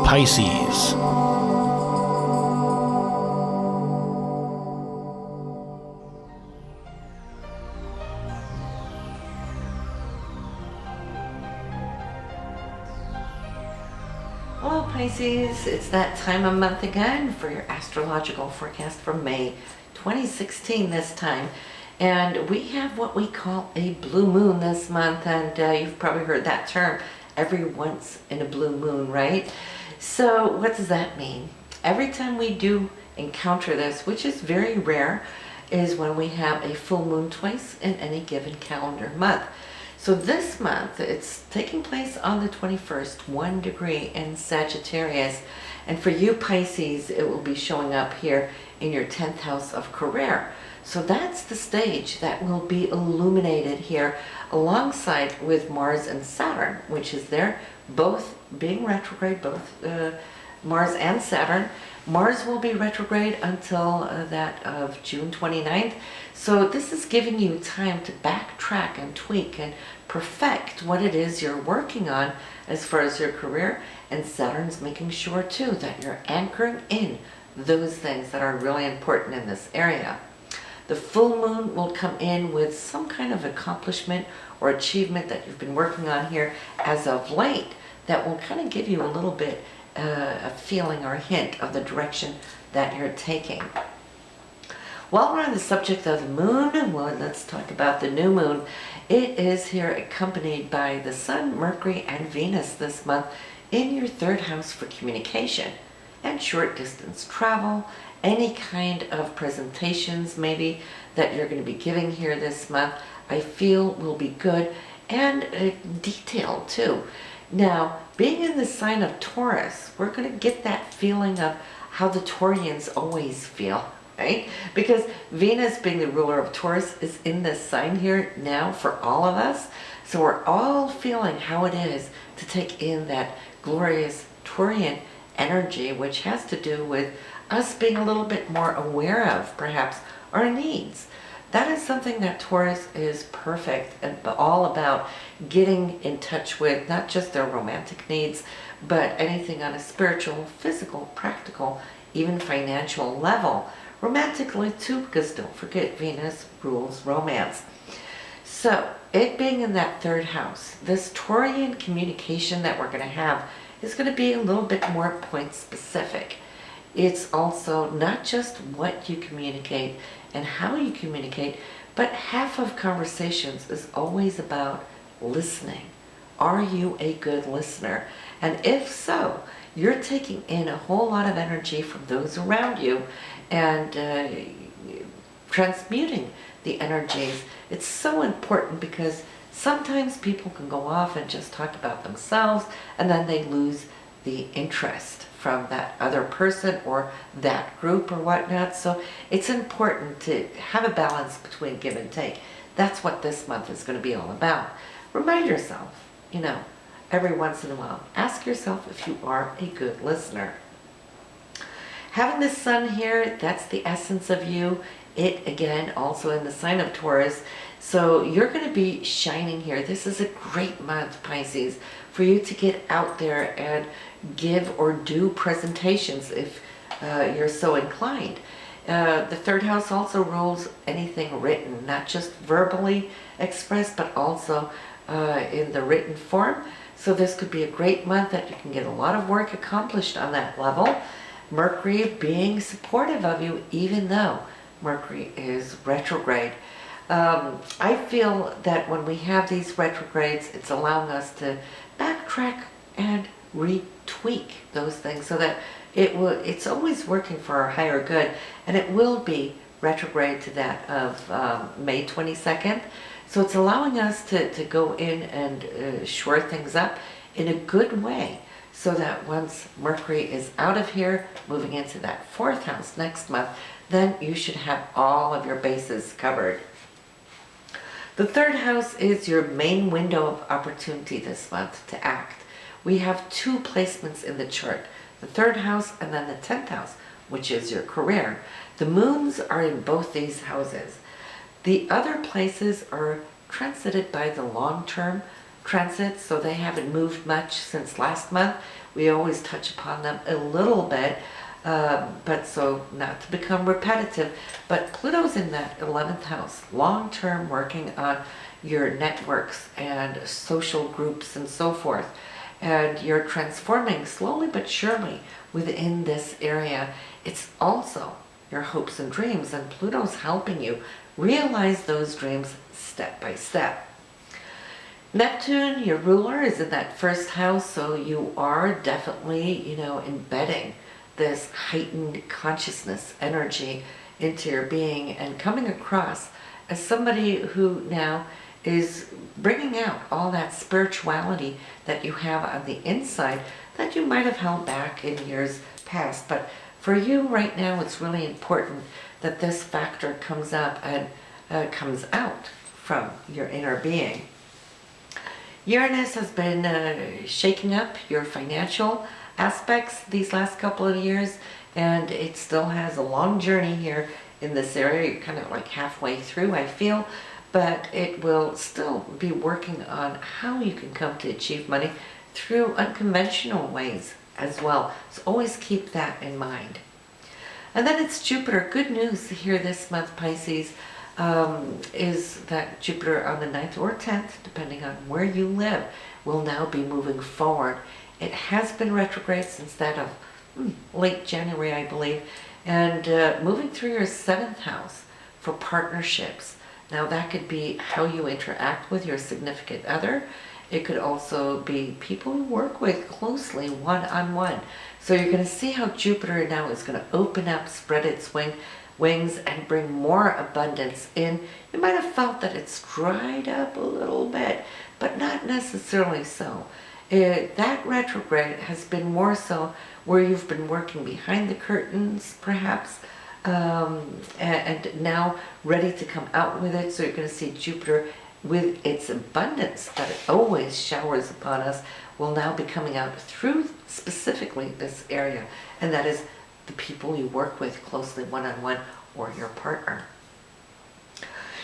Pisces. Hello Pisces, it's that time of month again for your astrological forecast for May 2016 this time. And we have what we call a blue moon this month, and you've probably heard that term every once in a blue moon, right? So what does that mean? Every time we do encounter this, which is very rare, is when we have a full moon twice in any given calendar month. So this month, it's taking place on the 21st, 1 degree in Sagittarius. And for you Pisces, it will be showing up here in your 10th house of career. So that's the stage that will be illuminated here alongside with Mars and Saturn, which is there, both being retrograde, both Mars and Saturn. Mars will be retrograde until that of June 29th. So this is giving you time to backtrack and tweak and perfect what it is you're working on as far as your career. And Saturn's making sure too that you're anchoring in those things that are really important in this area. The full moon will come in with some kind of accomplishment or achievement that you've been working on here as of late that will kind of give you a little bit a feeling or a hint of the direction that you're taking. While we're on the subject of the moon, well, let's talk about the new moon. It is here accompanied by the Sun, Mercury, and Venus this month in your 3rd house for communication and short distance travel, any kind of presentations maybe that you're going to be giving here this month, I feel will be good and detailed too. Now, being in the sign of Taurus, we're going to get that feeling of how the Taurians always feel, right? Because Venus, being the ruler of Taurus, is in this sign here now for all of us. So we're all feeling how it is to take in that glorious Taurian energy, which has to do with us being a little bit more aware of, perhaps, our needs. That is something that Taurus is perfect and all about, getting in touch with not just their romantic needs, but anything on a spiritual, physical, practical, even financial level. Romantically too, because don't forget Venus rules romance. So it being in that 3rd house, this Taurian communication that we're going to have is going to be a little bit more point specific. It's also not just what you communicate and how you communicate, but half of conversations is always about listening. Are you a good listener? And if so, you're taking in a whole lot of energy from those around you and transmuting the energies. It's so important because sometimes people can go off and just talk about themselves and then they lose the interest from that other person or that group or whatnot. So it's important to have a balance between give and take. That's what this month is going to be all about. Remind yourself, every once in a while, ask yourself if you are a good listener. Having the sun here, that's the essence of you. It, again, also in the sign of Taurus. So you're going to be shining here. This is a great month, Pisces, for you to get out there and give or do presentations if you're so inclined. The 3rd house also rules anything written, not just verbally expressed, but also in the written form. So this could be a great month that you can get a lot of work accomplished on that level. Mercury being supportive of you, even though Mercury is retrograde. I feel that when we have these retrogrades, it's allowing us to backtrack and retweak those things so that it's always working for our higher good, and it will be retrograde to that of May 22nd. So it's allowing us to go in and shore things up in a good way, so that once Mercury is out of here, moving into that 4th house next month, then you should have all of your bases covered. The 3rd house is your main window of opportunity this month to act. We have 2 placements in the chart, the 3rd house and then the 10th house, which is your career. The moons are in both these houses. The other places are transited by the long-term transits, so they haven't moved much since last month. We always touch upon them a little bit, but so not to become repetitive. But Pluto's in that 11th house, long-term, working on your networks and social groups and so forth. And you're transforming slowly but surely within this area. It's also your hopes and dreams, and Pluto's helping you realize those dreams step by step. Neptune, your ruler, is in that first house, so you are definitely, embedding this heightened consciousness energy into your being and coming across as somebody who now is bringing out all that spirituality that you have on the inside that you might have held back in years past. But for you right now, it's really important that this factor comes up and comes out from your inner being. Uranus has been shaking up your financial aspects these last couple of years, and it still has a long journey here in this area. You're kind of like halfway through, I feel, but it will still be working on how you can come to achieve money through unconventional ways as well. So always keep that in mind. And then it's Jupiter. Good news here this month, Pisces, is that Jupiter on the 9th or 10th, depending on where you live, will now be moving forward. It has been retrograde since that of late January, I believe, and moving through your 7th house for partnerships. Now that could be how you interact with your significant other. It could also be people you work with closely, one-on-one. So you're going to see how Jupiter now is going to open up, spread its wings, and bring more abundance in. You might have felt that it's dried up a little bit, but not necessarily so. That retrograde has been more so where you've been working behind the curtains, perhaps, and now ready to come out with it. So you're going to see Jupiter, with its abundance that it always showers upon us, will now be coming out through specifically this area, and that is the people you work with closely, one-on-one, or your partner.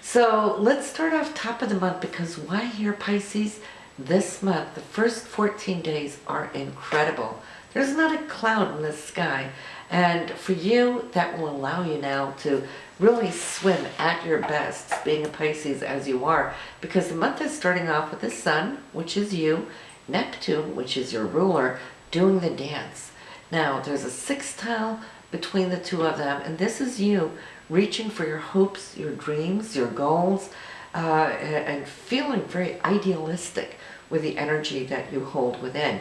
So let's start off top of the month, because why here, Pisces? This month, the first 14 days are incredible. There's not a cloud in the sky, and for you, that will allow you now to really swim at your best, being a Pisces as you are, because the month is starting off with the Sun, which is you, Neptune, which is your ruler, doing the dance. Now, there's a sextile between the two of them, and this is you reaching for your hopes, your dreams, your goals, and feeling very idealistic with the energy that you hold within.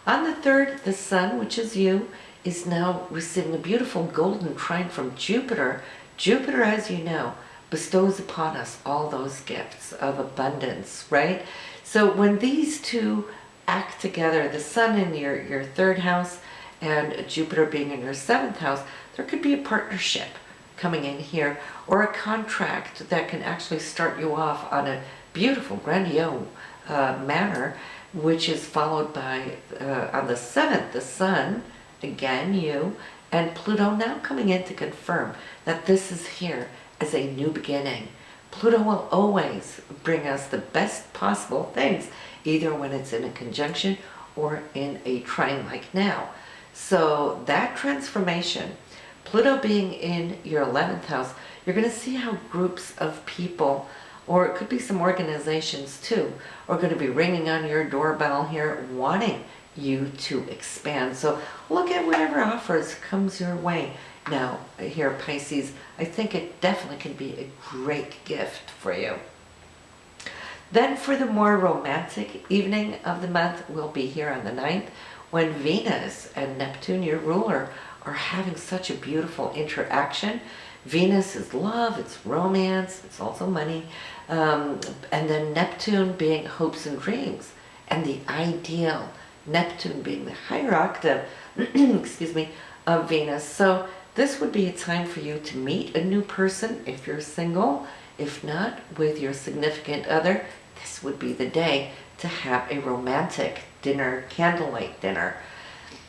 On the 3rd, the Sun, which is you, is now receiving a beautiful golden trine from Jupiter. Jupiter, as you know, bestows upon us all those gifts of abundance, right? So when these two act together, the Sun in your 3rd house and Jupiter being in your 7th house, there could be a partnership coming in here, or a contract that can actually start you off on a beautiful, grandiose manner, which is followed by, on the 7th, the Sun, again you, and Pluto now coming in to confirm that this is here as a new beginning. Pluto will always bring us the best possible things, either when it's in a conjunction or in a trine like now. So that transformation, Pluto being in your 11th house, you're going to see how groups of people, or it could be some organizations too, are going to be ringing on your doorbell here, wanting you to expand. So look at whatever offers comes your way. Now, here, Pisces, I think it definitely can be a great gift for you. Then for the more romantic evening of the month, we'll be here on the 9th, when Venus and Neptune, your ruler, are having such a beautiful interaction. Venus is love, it's romance, it's also money. And then Neptune being hopes and dreams, and the ideal. Neptune being the higher octave, excuse me, of Venus. So this would be a time for you to meet a new person if you're single. If not, with your significant other, this would be the day to have a romantic dinner, candlelight dinner.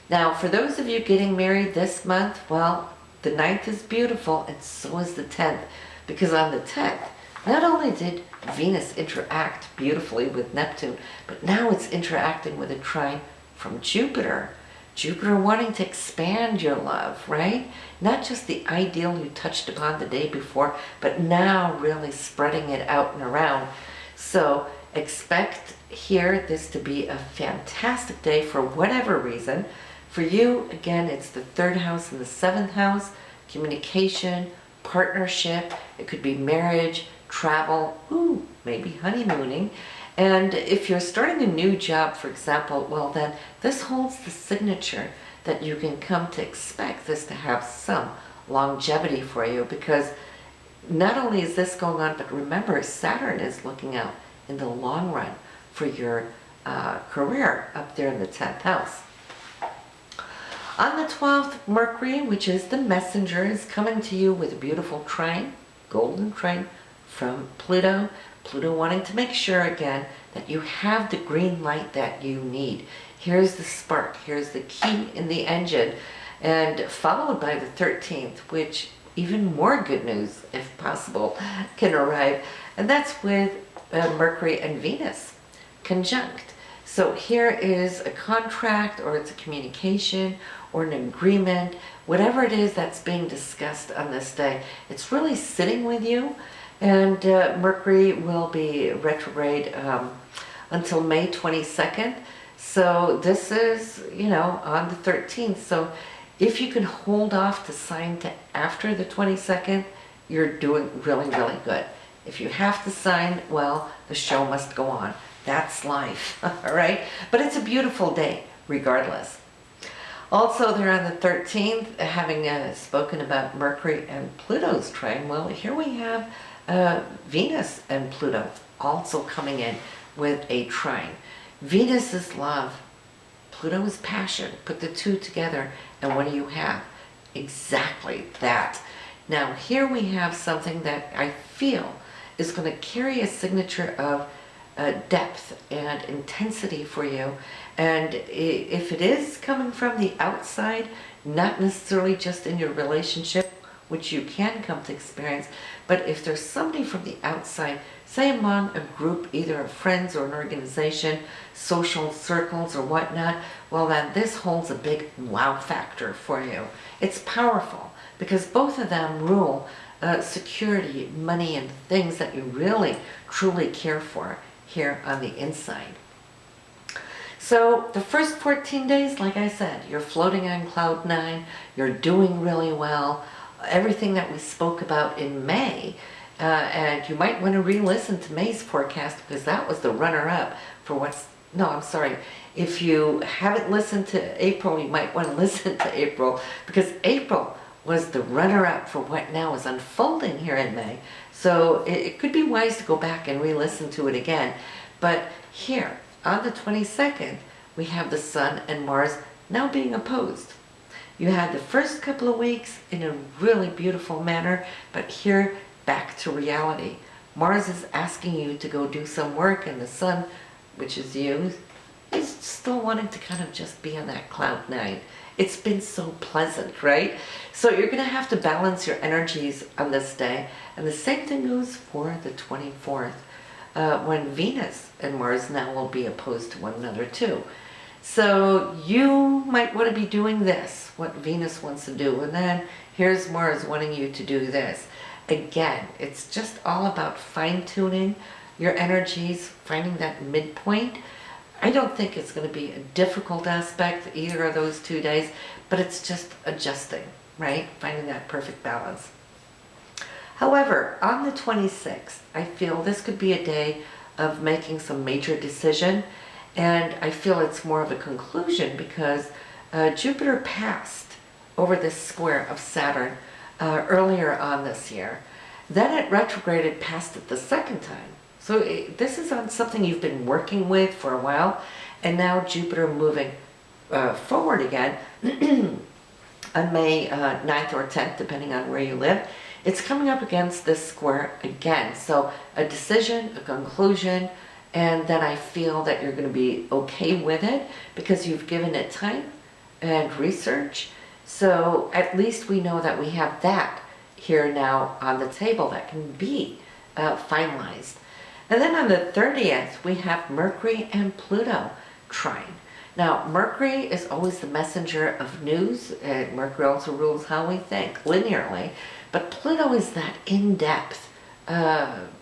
Now, for those of you getting married this month, well, the 9th is beautiful, and so is the 10th, because on the 10th, not only did Venus interact beautifully with Neptune, but now it's interacting with a trine from Jupiter. Jupiter wanting to expand your love, right? Not just the ideal you touched upon the day before, but now really spreading it out and around. So expect here this to be a fantastic day for whatever reason. For you, again, it's the 3rd house and the 7th house, communication, partnership. It could be marriage, travel, maybe honeymooning. And if you're starting a new job, for example, well then this holds the signature that you can come to expect this to have some longevity for you, because not only is this going on, but remember Saturn is looking out in the long run for your career up there in the 10th house. On the 12th, Mercury, which is the messenger, is coming to you with a beautiful trine, golden trine from Pluto. Pluto wanting to make sure again that you have the green light that you need. Here's the spark, here's the key in the engine, and followed by the 13th, which even more good news, if possible, can arrive. And that's with Mercury and Venus conjunct. So here is a contract, or it's a communication, or an agreement, whatever it is that's being discussed on this day. It's really sitting with you, and Mercury will be retrograde until May 22nd. So this is, on the 13th. So if you can hold off to sign to after the 22nd, you're doing really, really good. If you have to sign, well, the show must go on. That's life, all right? But it's a beautiful day, regardless. Also, they're on the 13th, having spoken about Mercury and Pluto's trine. Well, here we have Venus and Pluto also coming in with a trine. Venus is love. Pluto is passion. Put the two together, and what do you have? Exactly that. Now, here we have something that I feel is going to carry a signature of depth and intensity for you. And if it is coming from the outside, not necessarily just in your relationship, which you can come to experience, but if there's somebody from the outside, say among a group, either of friends or an organization, social circles or whatnot, well then this holds a big wow factor for you. It's powerful because both of them rule security, money, and things that you really, truly care for here on the inside. So the first 14 days, like I said, you're floating on cloud 9, you're doing really well. Everything that we spoke about in May, and you might want to re-listen to May's forecast because that was the runner-up for if you haven't listened to April, you might want to listen to April, because April was the runner-up for what now is unfolding here in May. So it could be wise to go back and re-listen to it again. But here, on the 22nd, we have the Sun and Mars now being opposed. You had the first couple of weeks in a really beautiful manner, but here, back to reality. Mars is asking you to go do some work, and the Sun, which is you, is still wanting to kind of just be on that cloud 9. It's been so pleasant, right? So you're going to have to balance your energies on this day. And the same thing goes for the 24th, when Venus and Mars now will be opposed to one another too. So you might want to be doing this, what Venus wants to do, and then here's Mars wanting you to do this. Again, it's just all about fine-tuning your energies, finding that midpoint. I don't think it's going to be a difficult aspect either of those 2 days, but it's just adjusting, right? Finding that perfect balance. However, on the 26th, I feel this could be a day of making some major decision, and I feel it's more of a conclusion because Jupiter passed over this square of Saturn earlier on this year. Then it retrograded past it the second time. So this is on something you've been working with for a while, and now Jupiter moving forward again on May 9th or 10th, depending on where you live. It's coming up against this square again. So a decision, a conclusion, and then I feel that you're going to be okay with it because you've given it time and research. So at least we know that we have that here now on the table that can be finalized. And then on the 30th, we have Mercury and Pluto trine. Now, Mercury is always the messenger of news. Mercury also rules how we think linearly, but Pluto is that in-depth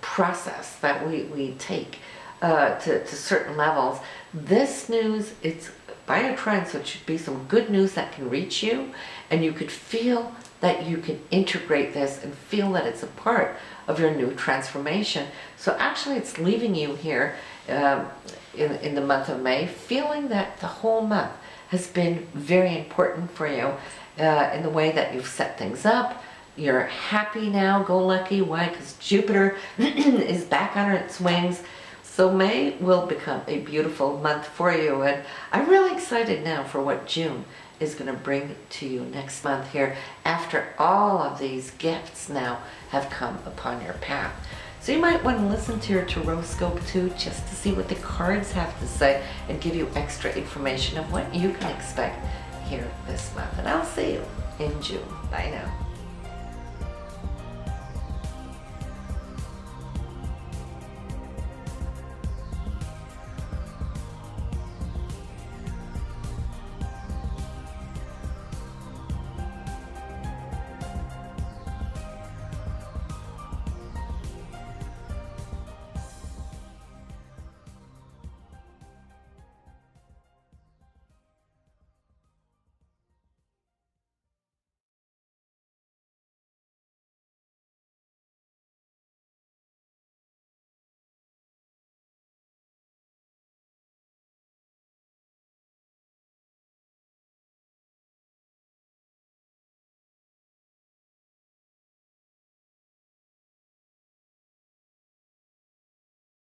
process that we take to certain levels. This news, it's by a trine, so it should be some good news that can reach you, and you could feel that you can integrate this and feel that it's a part of your new transformation. So actually it's leaving you here in the month of May, feeling that the whole month has been very important for you in the way that you've set things up. You're happy now, go lucky. Why? Because Jupiter is back on its wings. So May will become a beautiful month for you, and I'm really excited now for what June is going to bring to you next month here, after all of these gifts now have come upon your path. So you might want to listen to your Taroscope too, just to see what the cards have to say and give you extra information of what you can expect here this month. And I'll see you in June. Bye now.